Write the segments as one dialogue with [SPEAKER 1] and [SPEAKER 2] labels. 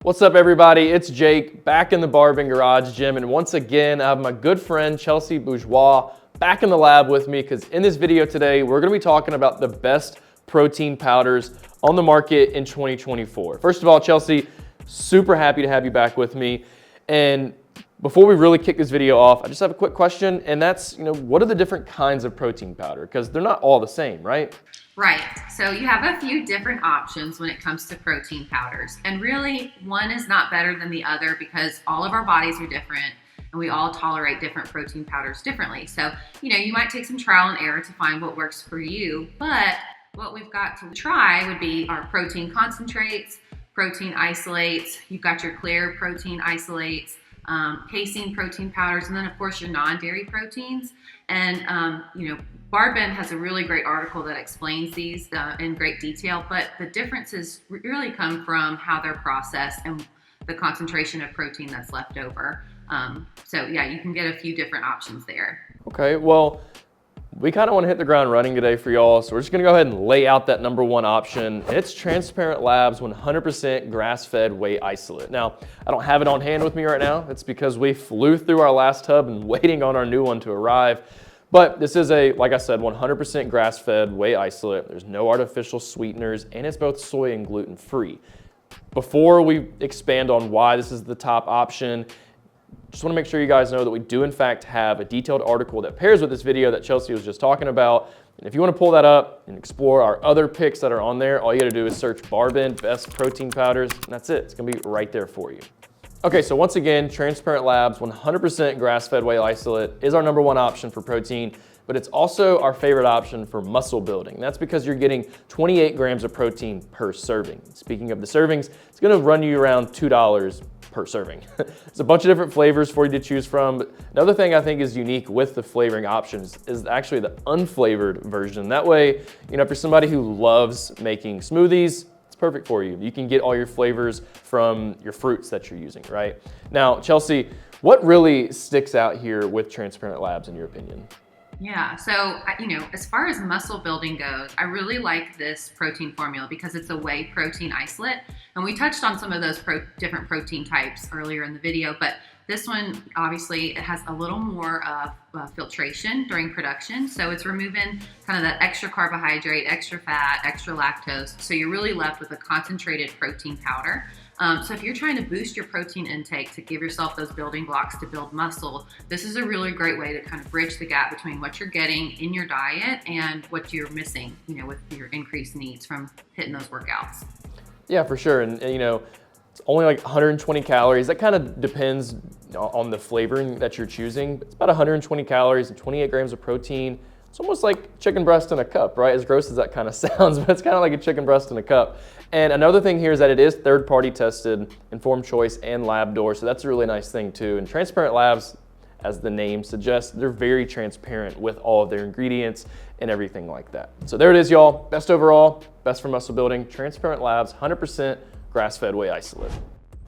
[SPEAKER 1] What's up everybody, it's Jake back in the BarBend garage gym, and once again I have my good friend Chelsea Bourgeois back in the lab with me because in this video today we're going to be talking about the best protein powders on the market in 2024. First of all, Chelsea, super happy to have you back with me. And before we really kick this video off, I just have a quick question, and that's, what are the different kinds of protein powder? Because they're not all the same, right?
[SPEAKER 2] Right, so you have a few different options when it comes to protein powders. And really, one is not better than the other because all of our bodies are different and we all tolerate different protein powders differently. So, you might take some trial and error to find what works for you, but what we've got to try would be our protein concentrates, protein isolates, you've got your clear protein isolates, casein protein powders, and then of course your non-dairy proteins. And BarBend has a really great article that explains these in great detail, but the differences really come from how they're processed and the concentration of protein that's left over. So yeah, you can get a few different options there.
[SPEAKER 1] Okay, well, we kind of want to hit the ground running today for y'all, so we're just going to go ahead and lay out that number one option. It's Transparent Labs 100% grass-fed whey isolate. Now, I don't have it on hand with me right now. It's because we flew through our last tub and waiting on our new one to arrive. But this is like I said, 100% grass-fed whey isolate. There's no artificial sweeteners, and it's both soy and gluten-free. Before we expand on why this is the top option, just want to make sure you guys know that we do in fact have a detailed article that pairs with this video that Chelsea was just talking about. And if you want to pull that up and explore our other picks that are on there, all you got to do is search BarBend Best Protein Powders, and that's it. It's going to be right there for you. Okay, so once again, Transparent Labs 100% grass-fed whey isolate is our number one option for protein, but it's also our favorite option for muscle building. That's because you're getting 28 grams of protein per serving. Speaking of the servings, it's going to run you around $2 per serving. There's a bunch of different flavors for you to choose from. But another thing I think is unique with the flavoring options is actually the unflavored version. That way, if you're somebody who loves making smoothies, it's perfect for you. You can get all your flavors from your fruits that you're using, right? Now, Chelsea, what really sticks out here with Transparent Labs in your opinion?
[SPEAKER 2] Yeah, so, as far as muscle building goes, I really like this protein formula because it's a whey protein isolate. And we touched on some of those different protein types earlier in the video, but this one, obviously, it has a little more filtration during production. So it's removing kind of that extra carbohydrate, extra fat, extra lactose. So you're really left with a concentrated protein powder. So if you're trying to boost your protein intake to give yourself those building blocks to build muscle, this is a really great way to kind of bridge the gap between what you're getting in your diet and what you're missing, with your increased needs from hitting those workouts. Yeah,
[SPEAKER 1] for sure. And it's only like 120 calories. That kind of depends on the flavoring that you're choosing. It's about 120 calories and 28 grams of protein. It's almost like chicken breast in a cup, right? As gross as that kind of sounds, but it's kind of like a chicken breast in a cup. And another thing here is that it is third-party tested, Informed Choice, and Lab Door, so that's a really nice thing too. And Transparent Labs, as the name suggests, they're very transparent with all of their ingredients and everything like that. So there it is, y'all. Best overall, best for muscle building, Transparent Labs, 100% grass-fed whey isolate.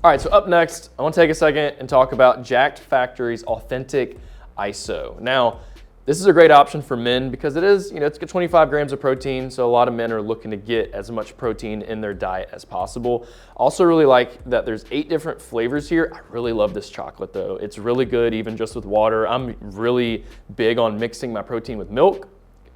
[SPEAKER 1] All right, so up next, I want to take a second and talk about Jacked Factory's Authentic ISO. Now, this is a great option for men because it is, it's got 25 grams of protein, so a lot of men are looking to get as much protein in their diet as possible. Also really like that there's 8 different flavors here. I really love this chocolate though. It's really good even just with water. I'm really big on mixing my protein with milk. It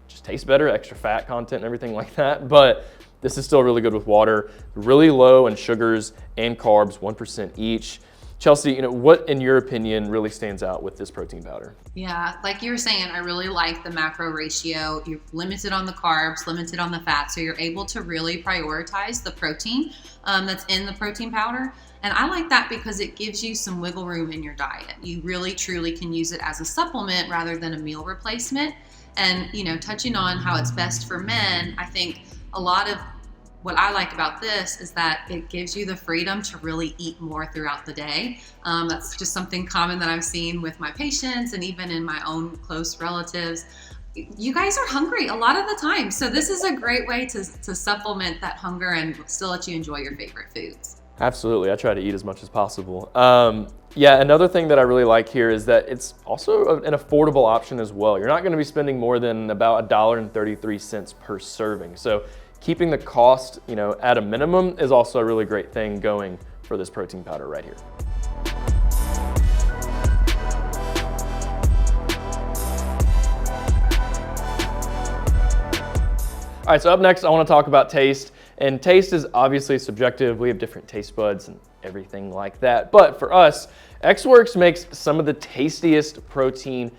[SPEAKER 1] just tastes better, extra fat content and everything like that, but this is still really good with water. Really low in sugars and carbs, 1% each. Chelsea, what in your opinion really stands out with this protein powder?
[SPEAKER 2] Yeah, like you were saying, I really like the macro ratio. You're limited on the carbs, limited on the fat, so you're able to really prioritize the protein that's in the protein powder. And I like that because it gives you some wiggle room in your diet. You really truly can use it as a supplement rather than a meal replacement. And, touching on how it's best for men, I think a lot of what I like about this is that it gives you the freedom to really eat more throughout the day. That's just something common that I've seen with my patients and even in my own close relatives. You guys are hungry a lot of the time. So this is a great way to supplement that hunger and still let you enjoy your favorite foods.
[SPEAKER 1] Absolutely, I try to eat as much as possible. Yeah, another thing that I really like here is that it's also an affordable option as well. You're not gonna be spending more than about $1.33 per serving. So keeping the cost, at a minimum is also a really great thing going for this protein powder right here. All right, so up next, I want to talk about taste. And taste is obviously subjective. We have different taste buds and everything like that. But for us, XWERKS makes some of the tastiest protein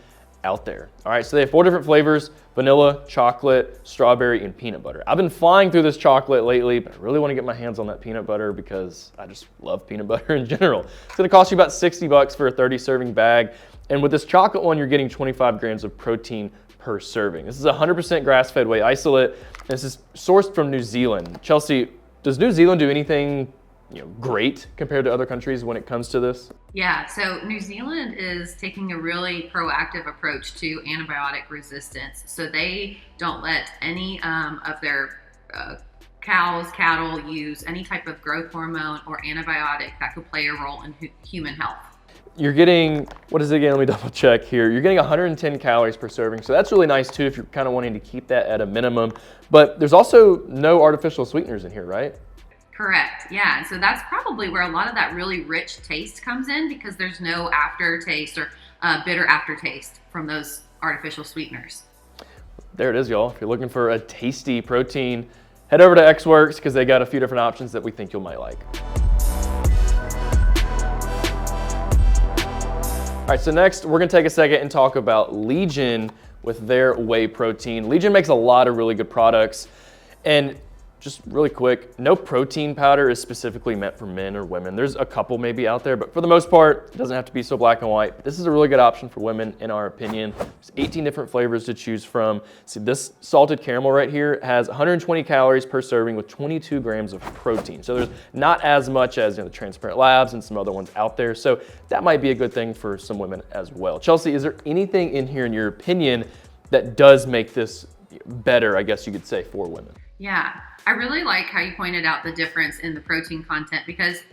[SPEAKER 1] out there. All right, so they have 4 different flavors: vanilla, chocolate, strawberry, and peanut butter. I've been flying through this chocolate lately, but I really want to get my hands on that peanut butter because I just love peanut butter in general. It's gonna cost you about 60 bucks for a 30 serving bag. And with this chocolate one, you're getting 25 grams of protein per serving. This is 100% grass-fed whey isolate. This is sourced from New Zealand. Chelsea, does New Zealand do anything great compared to other countries when it comes to this?
[SPEAKER 2] Yeah, so New Zealand is taking a really proactive approach to antibiotic resistance. So they don't let any of their cows, cattle use any type of growth hormone or antibiotic that could play a role in human health.
[SPEAKER 1] You're getting, what is it again? Let me double check here. You're getting 110 calories per serving. So that's really nice too if you're kind of wanting to keep that at a minimum. But there's also no artificial sweeteners in here, right?
[SPEAKER 2] Correct, yeah. And so that's probably where a lot of that really rich taste comes in, because there's no aftertaste or bitter aftertaste from those artificial sweeteners.
[SPEAKER 1] There it is, y'all. If you're looking for a tasty protein, head over to XWERKS because they got a few different options that we think you might like. All right, so next we're gonna take a second and talk about Legion with their whey protein. Legion makes a lot of really good products, and just really quick, no protein powder is specifically meant for men or women. There's a couple maybe out there, but for the most part, it doesn't have to be so black and white. This is a really good option for women in our opinion. There's 18 different flavors to choose from. See, this salted caramel right here has 120 calories per serving with 22 grams of protein. So there's not as much as the Transparent Labs and some other ones out there. So that might be a good thing for some women as well. Chelsea, is there anything in here in your opinion that does make this better, I guess you could say, for women?
[SPEAKER 2] Yeah, I really like how you pointed out the difference in the protein content because,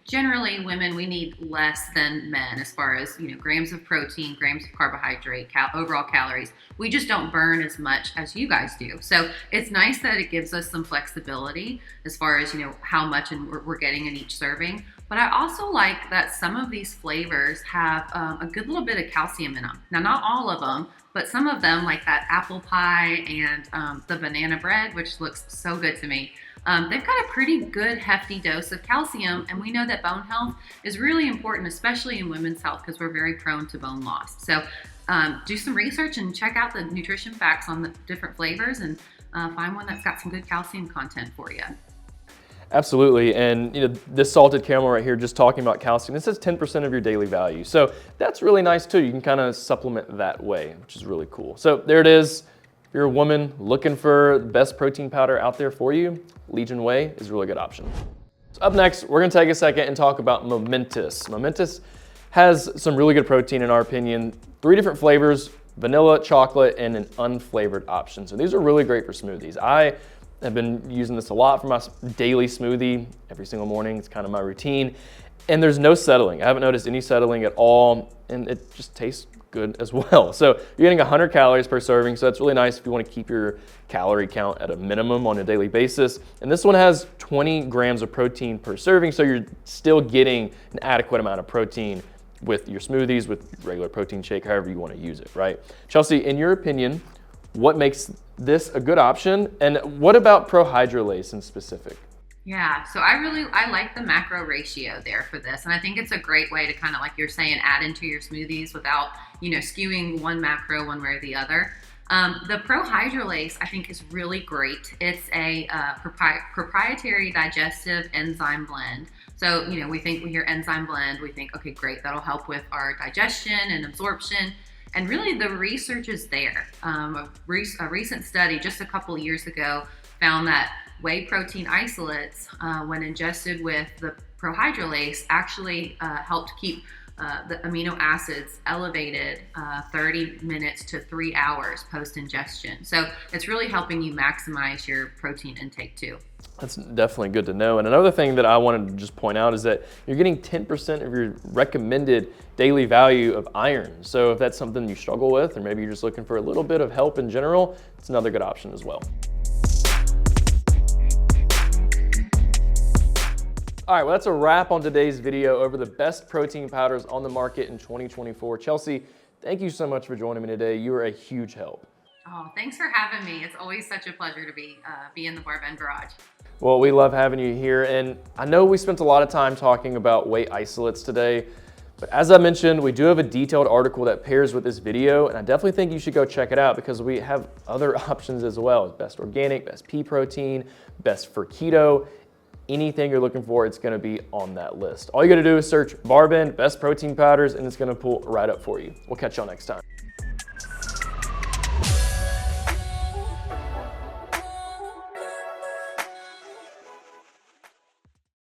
[SPEAKER 2] generally women, we need less than men as far as, grams of protein, grams of carbohydrate, overall calories. We just don't burn as much as you guys do. So it's nice that it gives us some flexibility as far as, how much we're getting in each serving. But I also like that some of these flavors have a good little bit of calcium in them. Now, not all of them, but some of them, like that apple pie and the banana bread, which looks so good to me, they've got a pretty good hefty dose of calcium. And we know that bone health is really important, especially in women's health, because we're very prone to bone loss. So do some research and check out the nutrition facts on the different flavors and find one that's got some good calcium content for you.
[SPEAKER 1] Absolutely, and this salted caramel right here, just talking about calcium, this says 10% of your daily value. So that's really nice too. You can kind of supplement that way, which is really cool. So there it is. If you're a woman looking for the best protein powder out there for you, Legion Whey is a really good option. So up next, we're gonna take a second and talk about Momentous. Momentous has some really good protein in our opinion. 3 different flavors: vanilla, chocolate, and an unflavored option. So these are really great for smoothies. I've been using this a lot for my daily smoothie every single morning. It's kind of my routine. And there's no settling. I haven't noticed any settling at all, and it just tastes good as well. So you're getting 100 calories per serving, so that's really nice if you want to keep your calorie count at a minimum on a daily basis. And this one has 20 grams of protein per serving, so you're still getting an adequate amount of protein with your smoothies, with regular protein shake, however you want to use it, right? Chelsea, in your opinion, what makes this a good option? And what about prohydrolase in specific?
[SPEAKER 2] Yeah, so I like the macro ratio there for this. And I think it's a great way to kind of, like you're saying, add into your smoothies without, skewing one macro one way or the other. The prohydrolase, I think, is really great. It's a proprietary digestive enzyme blend. So, we hear enzyme blend, we think, okay, great, that'll help with our digestion and absorption. And really the research is there. A recent study just a couple years ago found that whey protein isolates, when ingested with the prohydrolase, actually helped keep the amino acids elevated 30 minutes to 3 hours post-ingestion. So it's really helping you maximize your protein intake too.
[SPEAKER 1] That's definitely good to know. And another thing that I wanted to just point out is that you're getting 10% of your recommended daily value of iron. So if that's something you struggle with, or maybe you're just looking for a little bit of help in general, it's another good option as well. All right, well, that's a wrap on today's video over the best protein powders on the market in 2024. Chelsea, thank you so much for joining me today. You are a huge help.
[SPEAKER 2] Oh, thanks for having me. It's always such a pleasure to be in the BarBend garage.
[SPEAKER 1] Well, we love having you here, and I know we spent a lot of time talking about whey isolates today, but as I mentioned, we do have a detailed article that pairs with this video, and I definitely think you should go check it out because we have other options as well. Best organic, best pea protein, best for keto. Anything you're looking for, it's gonna be on that list. All you gotta do is search BarBend, best protein powders, and it's gonna pull right up for you. We'll catch y'all next time.